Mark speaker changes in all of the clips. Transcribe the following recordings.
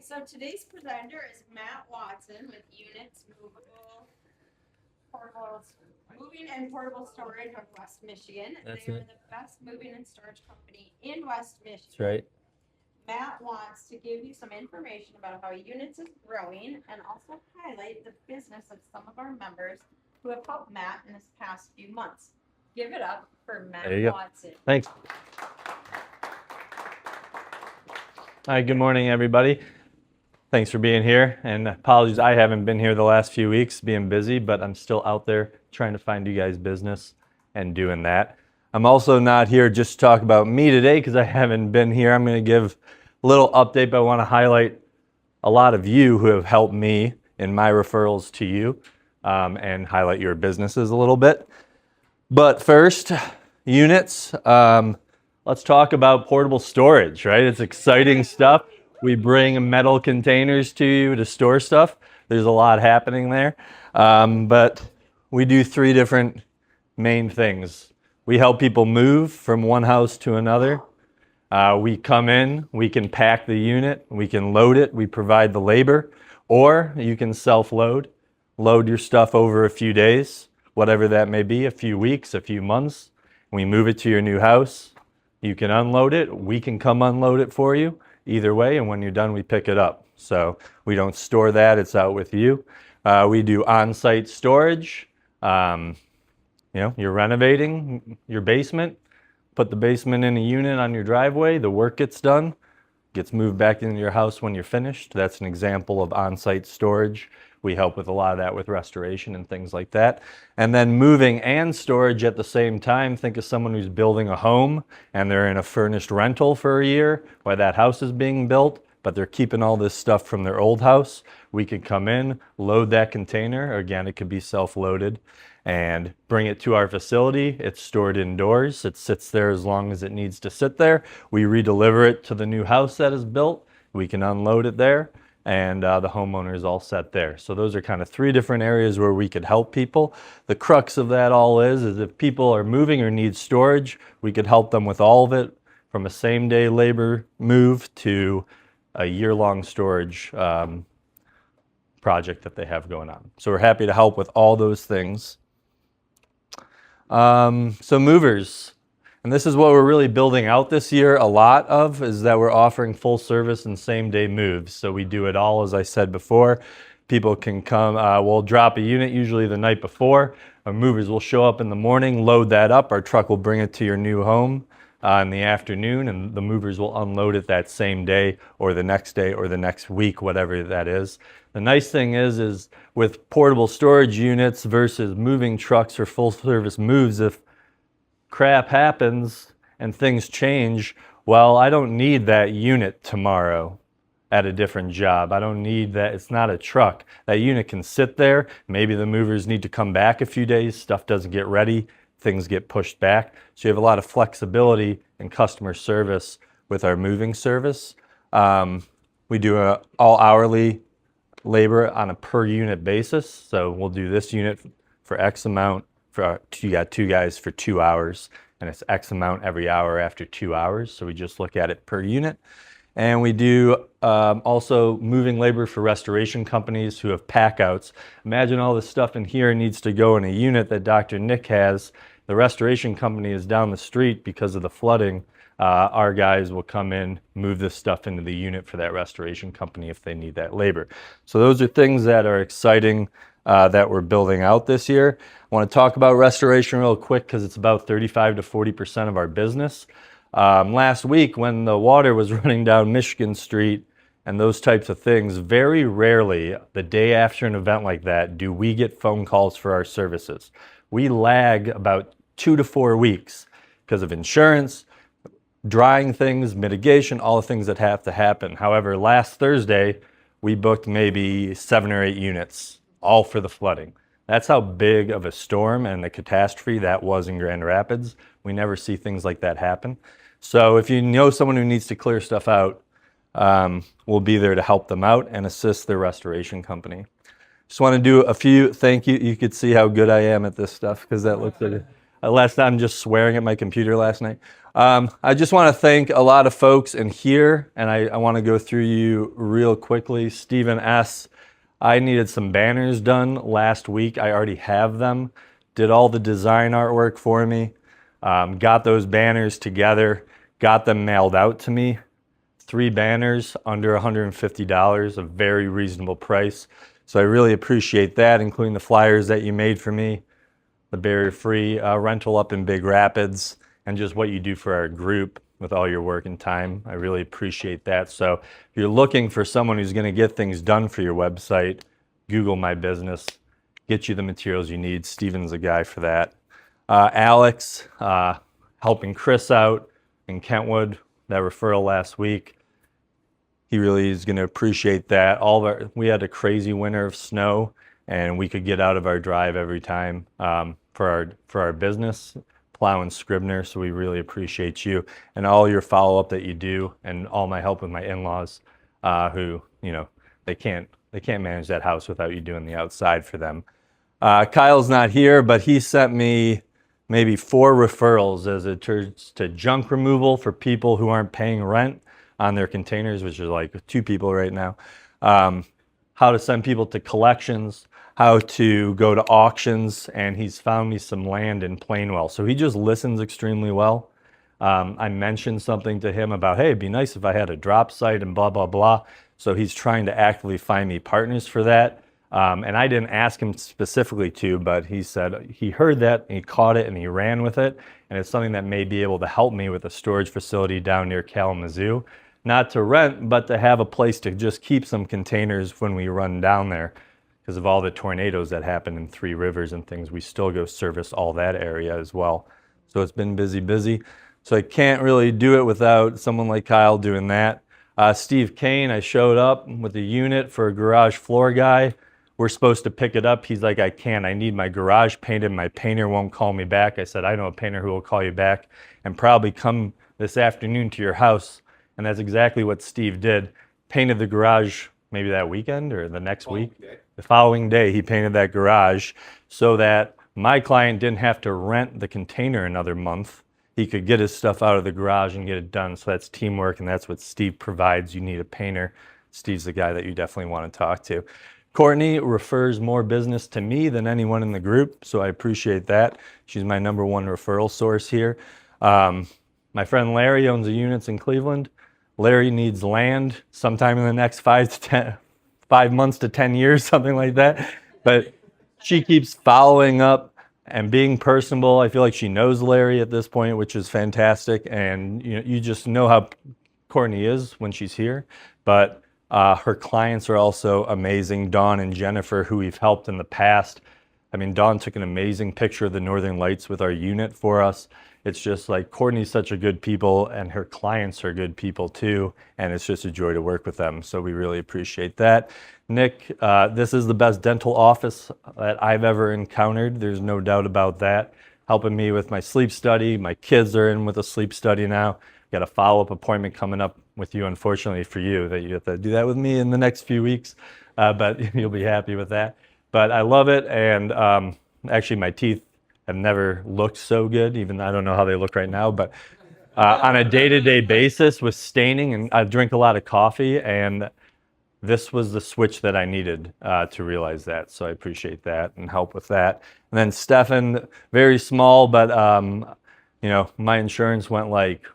Speaker 1: so today's presenter is Matt Watson with Units Moving and Portable Storage of West Michigan. They are the best moving and storage company in West Michigan.
Speaker 2: That's right.
Speaker 1: Matt wants to give you some information about how Units is growing and also highlight the business of some of our members who have helped Matt in this past few months. Give it up for Matt Watson.
Speaker 2: Thanks. Hi, good morning, everybody. Thanks for being here, and apologies I haven't been here the last few weeks, being busy, but I'm still out there trying to find you guys business and doing that. I'm also not here just to talk about me today because I haven't been here. I'm going to give a little update, but I want to highlight a lot of you who have helped me in my referrals to you and highlight your businesses a little bit. But first, Units. Let's talk about portable storage, right? It's exciting stuff. We bring metal containers to you to store stuff. There's a lot happening there. But we do three different main things. We help people move from one house to another. We come in, we can pack the unit, we can load it, we provide the labor, or you can self-load. Load your stuff over a few days, whatever that may be, a few weeks, a few months. We move it to your new house. You can unload it. We can come unload it for you. Either way, and when you're done, we pick it up. So we don't store that, it's out with you. We do on-site storage. You're renovating your basement, put the basement in a unit on your driveway, the work gets done, gets moved back into your house when you're finished. That's an example of on-site storage. We help with a lot of that with restoration and things like that. And then moving and storage at the same time. Think of someone who's building a home and they're in a furnished rental for a year while that house is being built, but they're keeping all this stuff from their old house. We can come in, load that container. Again, it could be self-loaded, and bring it to our facility. It's stored indoors. It sits there as long as it needs to sit there. We redeliver it to the new house that is built. We can unload it there. And the homeowner is all set there. So those are kind of three different areas where we could help people. The crux of that all is if people are moving or need storage, we could help them with all of it, from a same-day labor move to a year-long storage project that they have going on. So we're happy to help with all those things. So movers. And this is what we're really building out this year a lot of, is that we're offering full service and same-day moves. So we do it all, as I said before. People can come, we'll drop a unit usually the night before. Our movers will show up in the morning, load that up. Our truck will bring it to your new home in the afternoon, and the movers will unload it that same day or the next week, whatever that is. The nice thing is with portable storage units versus moving trucks or full service moves, if crap happens and things change, well, I don't need that unit tomorrow at a different job. I don't need that. It's not a truck. That unit can sit there. Maybe the movers need to come back a few days. Stuff doesn't get ready. Things get pushed back. So you have a lot of flexibility in customer service with our moving service. We do all hourly labor on a per unit basis. So we'll do this unit for X amount. You got two guys for 2 hours, and it's X amount every hour after 2 hours. So we just look at it per unit. And we do also moving labor for restoration companies who have packouts. Imagine all this stuff in here needs to go in a unit that Dr. Nick has. The restoration company is down the street because of the flooding. Our guys will come in, move this stuff into the unit for that restoration company if they need that labor. So those are things that are exciting that we're building out this year. I want to talk about restoration real quick because it's about 35 to 40% of our business. Last week when the water was running down Michigan Street and those types of things, very rarely the day after an event like that do we get phone calls for our services. We lag about 2 to 4 weeks because of insurance, drying things, mitigation, all the things that have to happen. However, last Thursday we booked maybe 7 or 8 units, all for the flooding. That's how big of a storm and the catastrophe that was in Grand Rapids. We never see things like that happen. So if you know someone who needs to clear stuff out, we'll be there to help them out and assist their restoration company. Just want to do a few thank you. You could see how good I am at this stuff because that looks like last night, I'm just swearing at my computer last night. I just want to thank a lot of folks in here, and I want to go through you real quickly. Stephen S., I needed some banners done last week. I already have them. Did all the design artwork for me. Got those banners together, got them mailed out to me. 3 banners under $150, a very reasonable price. So I really appreciate that, including the flyers that you made for me, the barrier-free rental up in Big Rapids, and just what you do for our group with all your work and time. I really appreciate that. So if you're looking for someone who's going to get things done for your website, Google my business, get you the materials you need. Steven's a guy for that. Alex, helping Chris out in Kentwood, that referral last week. He really is going to appreciate that. We had a crazy winter of snow, and we could get out of our drive every time for our business, Plow and Scribner. So we really appreciate you and all your follow up that you do, and all my help with my in-laws, who they can't manage that house without you doing the outside for them. Kyle's not here, but he sent me maybe 4 referrals as it turns to junk removal for people who aren't paying rent on their containers, which is like 2 people right now. How to send people to collections, how to go to auctions, and he's found me some land in Plainwell. So he just listens extremely well. I mentioned something to him about, hey, it'd be nice if I had a drop site and blah, blah, blah. So he's trying to actively find me partners for that. And I didn't ask him specifically to, but he said he heard that, and he caught it, and he ran with it. And it's something that may be able to help me with a storage facility down near Kalamazoo. Not to rent, but to have a place to just keep some containers when we run down there. Because of all the tornadoes that happened in 3 Rivers and things, we still go service all that area as well. So it's been busy. So I can't really do it without someone like Kyle doing that. Steve Kane, I showed up with a unit for a garage floor guy. We're supposed to pick it up. He's like, I can't. I need my garage painted. My painter won't call me back. I said, I know a painter who will call you back and probably come this afternoon to your house. And that's exactly what Steve did. Painted the garage maybe that weekend or the next week. The following day, he painted that garage so that my client didn't have to rent the container another month. He could get his stuff out of the garage and get it done. So that's teamwork, and that's what Steve provides. You need a painter. Steve's the guy that you definitely want to talk to. Courtney refers more business to me than anyone in the group, so I appreciate that. She's my number 1 referral source here. My friend Larry owns the units in Cleveland. Larry needs land sometime in the next 5 months to 10 years, something like that. But she keeps following up and being personable. I feel like she knows Larry at this point, which is fantastic. And you just know how Courtney is when she's here. But her clients are also amazing. Dawn and Jennifer, who we've helped in the past. I mean, Dawn took an amazing picture of the Northern Lights with our unit for us. It's just like Courtney's such a good people, and her clients are good people too, and it's just a joy to work with them. So we really appreciate that. Nick, this is the best dental office that I've ever encountered. There's no doubt about that. Helping me with my sleep study. My kids are in with a sleep study now. Got a follow-up appointment coming up with you, unfortunately for you, that you have to do that with me in the next few weeks, but you'll be happy with that. But I love it, and actually my teeth have never looked so good, even I don't know how they look right now, but on a day-to-day basis with staining, and I drink a lot of coffee, and this was the switch that I needed to realize that. So I appreciate that and help with that. And then Stefan, very small, but my insurance went like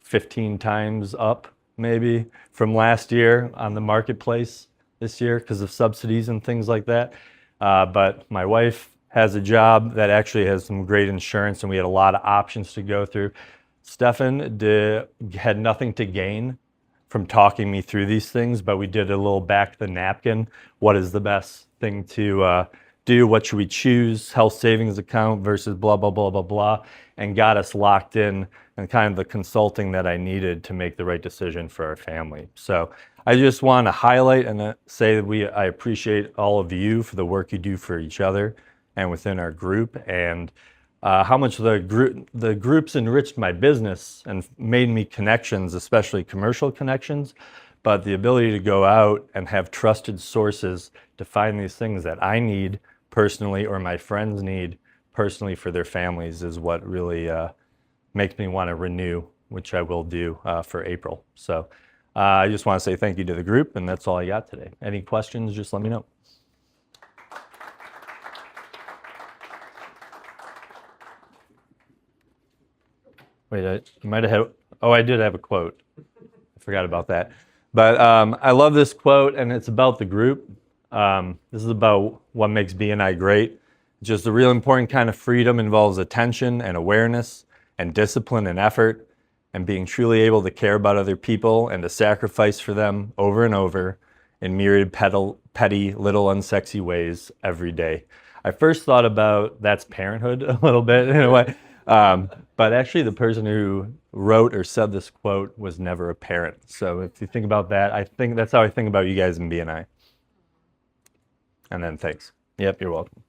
Speaker 2: 15 times up maybe from last year on the marketplace this year because of subsidies and things like that. But my wife has a job that actually has some great insurance, and we had a lot of options to go through. Stefan had nothing to gain from talking me through these things, but we did a little back the napkin. What is the best thing to do? What should we choose? Health savings account versus blah, blah, blah, blah, blah, and got us locked in and kind of the consulting that I needed to make the right decision for our family. So I just want to highlight and say that I appreciate all of you for the work you do for each other and within our group, and how much the groups enriched my business and made me connections, especially commercial connections, but the ability to go out and have trusted sources to find these things that I need personally or my friends need personally for their families is what really makes me want to renew, which I will do for April. So I just want to say thank you to the group, and that's all I got today. Any questions, just let me know. Wait, I might have had, oh, I did have a quote. I forgot about that. But I love this quote, and it's about the group. This is about what makes BNI great. Just the real important kind of freedom involves attention and awareness and discipline and effort and being truly able to care about other people and to sacrifice for them over and over in myriad petty, little unsexy ways every day. I first thought about that's parenthood a little bit in a way. But actually the person who wrote or said this quote was never a parent. So if you think about that, I think that's how I think about you guys in BNI. And then thanks. Yep, you're welcome.